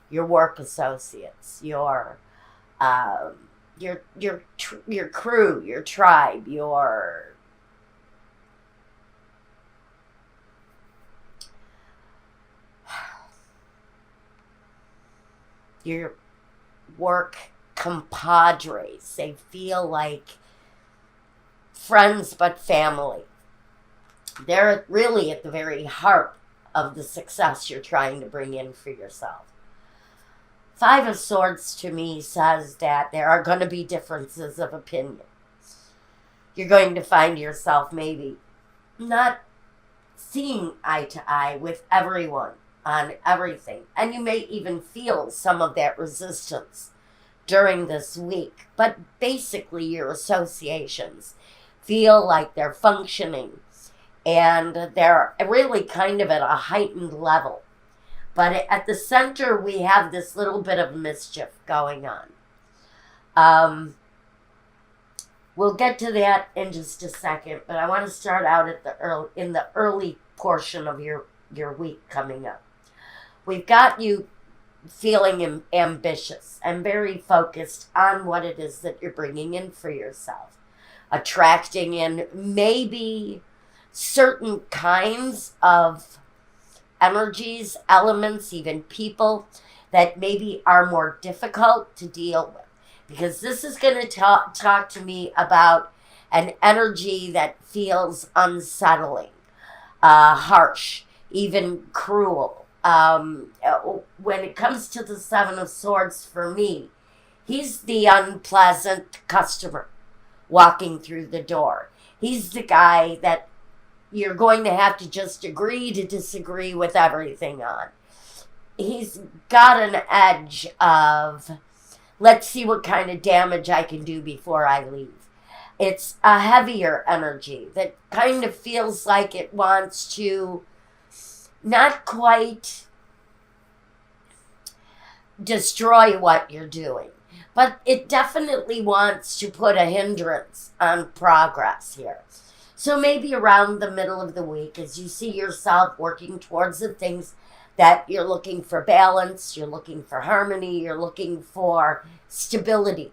your work associates, um, your crew, your tribe, your work compadres. They feel like friends but family. They're really at the very heart of the success you're trying to bring in for yourself. Five of Swords to me says that there are going to be differences of opinion. You're going to find yourself maybe not seeing eye to eye with everyone on everything. And you may even feel some of that resistance during this week. But basically, your associations feel like they're functioning and they're really kind of at a heightened level. But at the center, we have this little bit of mischief going on. Um, we'll get to that in just a second, but I want to start out at in the early portion of your week coming up. We've got you feeling ambitious and very focused on what it is that you're bringing in for yourself, attracting in maybe certain kinds of energies, elements, even people that maybe are more difficult to deal with. Because this is going to talk to me about an energy that feels unsettling, harsh, even cruel. When it comes to the Seven of Swords, for me, he's the unpleasant customer walking through the door. He's the guy that you're going to have to just agree to disagree with everything on. He's got an edge of, let's see what kind of damage I can do before I leave. It's a heavier energy that kind of feels like it wants to not quite destroy what you're doing, but it definitely wants to put a hindrance on progress here. So maybe around the middle of the week, as you see yourself working towards the things that you're looking for balance, you're looking for harmony, you're looking for stability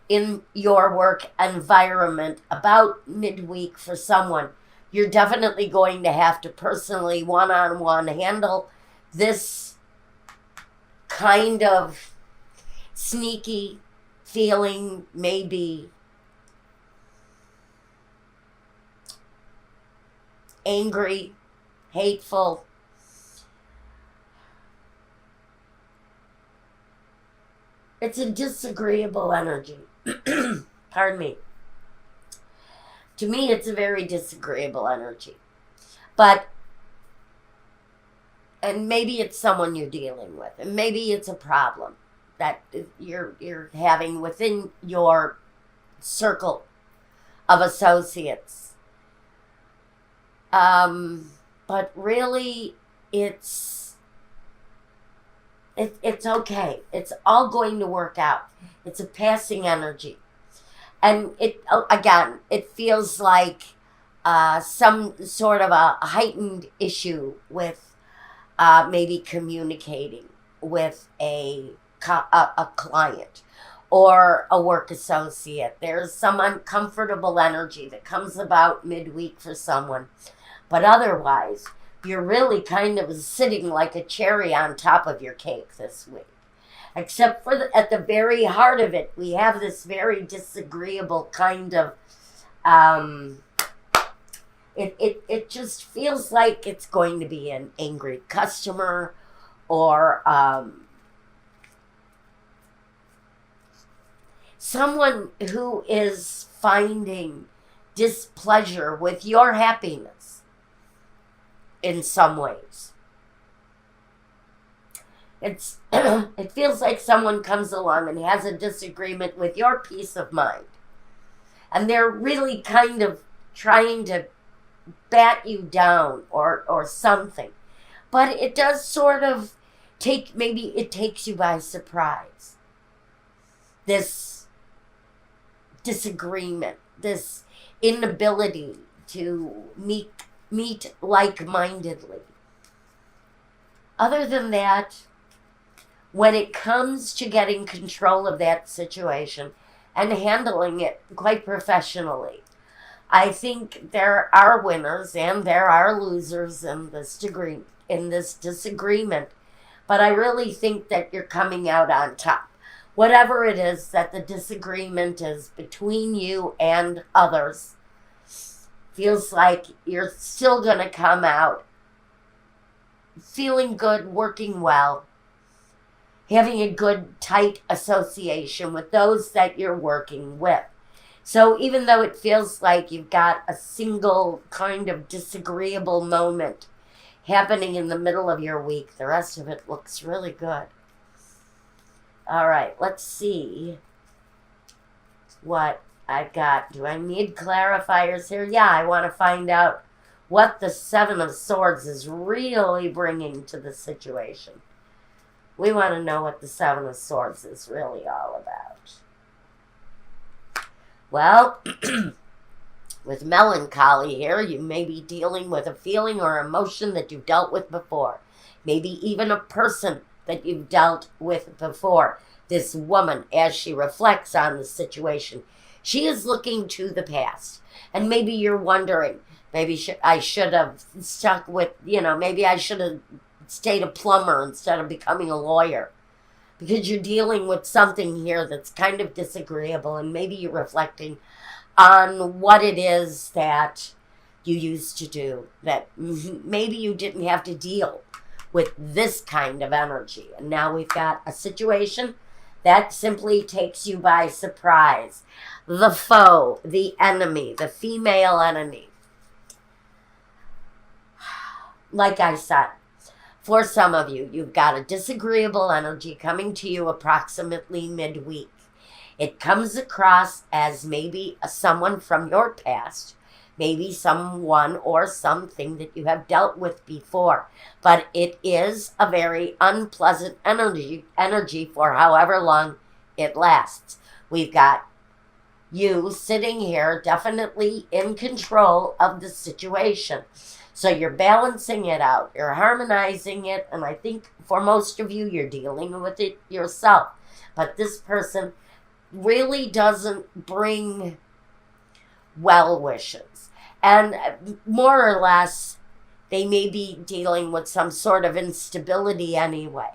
in your work environment, about midweek for someone, you're definitely going to have to personally, one-on-one, handle this kind of sneaky feeling, maybe angry, hateful. It's a disagreeable energy. Pardon me. To me, it's a very disagreeable energy. But, and maybe it's someone you're dealing with, and maybe it's a problem that you're having within your circle of associates. But really, it's okay. It's all going to work out. It's a passing energy. And again, it feels like some sort of a heightened issue with maybe communicating with a client or a work associate. There's some uncomfortable energy that comes about midweek for someone. But otherwise, you're really kind of sitting like a cherry on top of your cake this week. Except for at the very heart of it, we have this very disagreeable kind of, it just feels like it's going to be an angry customer or someone who is finding displeasure with your happiness in some ways. It feels like someone comes along and has a disagreement with your peace of mind. And they're really kind of trying to bat you down or something. But it does sort of maybe it takes you by surprise. This disagreement, this inability to meet like-mindedly. Other than that, when it comes to getting control of that situation and handling it quite professionally. I think there are winners and there are losers in this disagreement, but I really think that you're coming out on top. Whatever it is that the disagreement is between you and others, feels like you're still going to come out feeling good, working well, having a good, tight association with those that you're working with. So even though it feels like you've got a single kind of disagreeable moment happening in the middle of your week, the rest of it looks really good. All right, let's see what I've got. Do I need clarifiers here? Yeah, I want to find out what the Seven of Swords is really bringing to the situation. We want to know what the Seven of Swords is really all about. Well, with melancholy here, you may be dealing with a feeling or emotion that you've dealt with before. Maybe even a person that you've dealt with before. This woman, as she reflects on the situation, she is looking to the past. And maybe you're wondering, maybe I should have stuck with, maybe I should have stayed a plumber instead of becoming a lawyer. Because you're dealing with something here that's kind of disagreeable, and maybe you're reflecting on what it is that you used to do, that maybe you didn't have to deal with this kind of energy. And now we've got a situation that simply takes you by surprise. The foe, the enemy, the female enemy. Like I said, for some of you, you've got a disagreeable energy coming to you approximately midweek. It comes across as maybe someone from your past, maybe someone or something that you have dealt with before. But it is a very unpleasant energy for however long it lasts. We've got you sitting here definitely in control of the situation. So you're balancing it out, you're harmonizing it, and I think for most of you, you're dealing with it yourself. But this person really doesn't bring well wishes. And more or less, they may be dealing with some sort of instability anyway,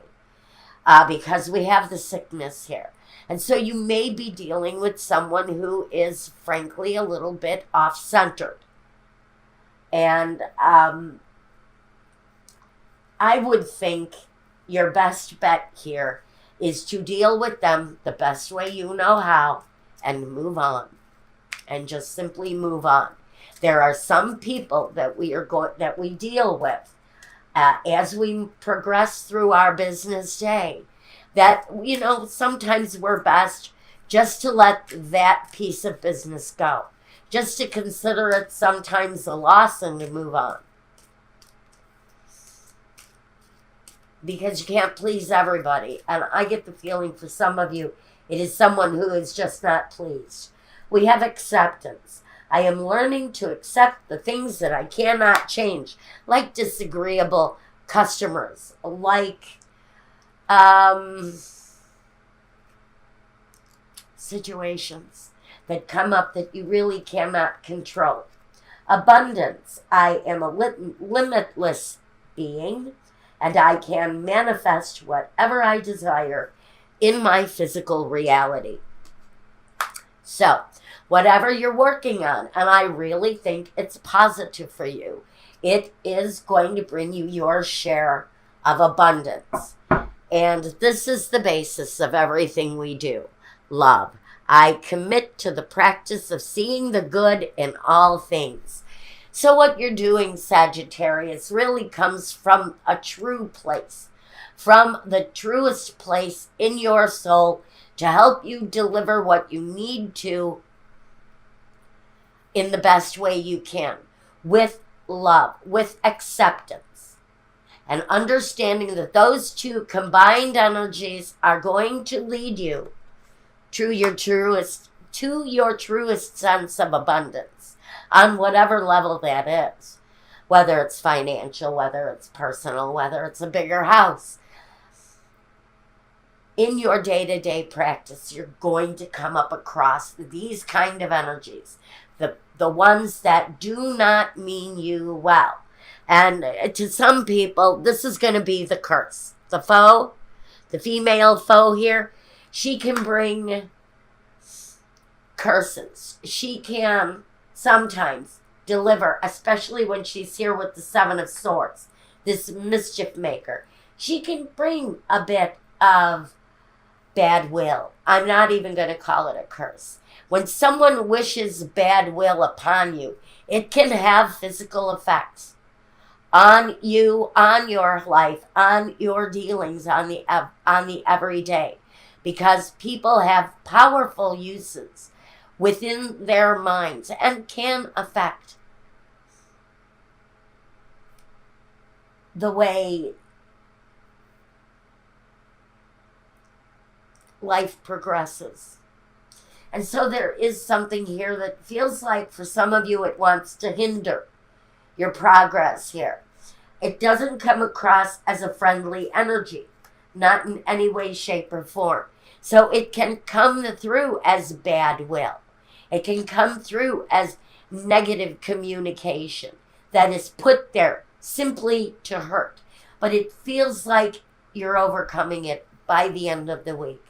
because we have the sickness here. And so you may be dealing with someone who is, frankly, a little bit off-centered. And I would think your best bet here is to deal with them the best way you know how and move on. And just simply move on. There are some people that we deal with as we progress through our business day that, sometimes we're best just to let that piece of business go. Just to consider it sometimes a loss and to move on. Because you can't please everybody. And I get the feeling for some of you, it is someone who is just not pleased. We have acceptance. I am learning to accept the things that I cannot change, like disagreeable customers, like situations that come up that you really cannot control. Abundance. I am a limitless being, and I can manifest whatever I desire in my physical reality. So, whatever you're working on, and I really think it's positive for you, it is going to bring you your share of abundance. And this is the basis of everything we do. Love. I commit to the practice of seeing the good in all things. So what you're doing, Sagittarius, really comes from a true place, from the truest place in your soul to help you deliver what you need to in the best way you can, with love, with acceptance, and understanding that those two combined energies are going to lead you to your truest sense of abundance on whatever level that is, whether it's financial, whether it's personal, whether it's a bigger house. in your day-to-day practice, you're going to come up across these kind of energies, the ones that do not mean you well. And to some people, this is going to be the curse. The foe, the female foe here, she can bring curses. She can sometimes deliver, especially when she's here with the Seven of Swords, this mischief maker. She can bring a bit of bad will. I'm not even going to call it a curse. When someone wishes bad will upon you, it can have physical effects on you, on your life, on your dealings, on the everyday, because people have powerful uses within their minds and can affect the way life progresses. And so there is something here that feels like for some of you it wants to hinder your progress here. It doesn't come across as a friendly energy, not in any way, shape, or form. So it can come through as bad will. It can come through as negative communication that is put there simply to hurt. But it feels like you're overcoming it by the end of the week.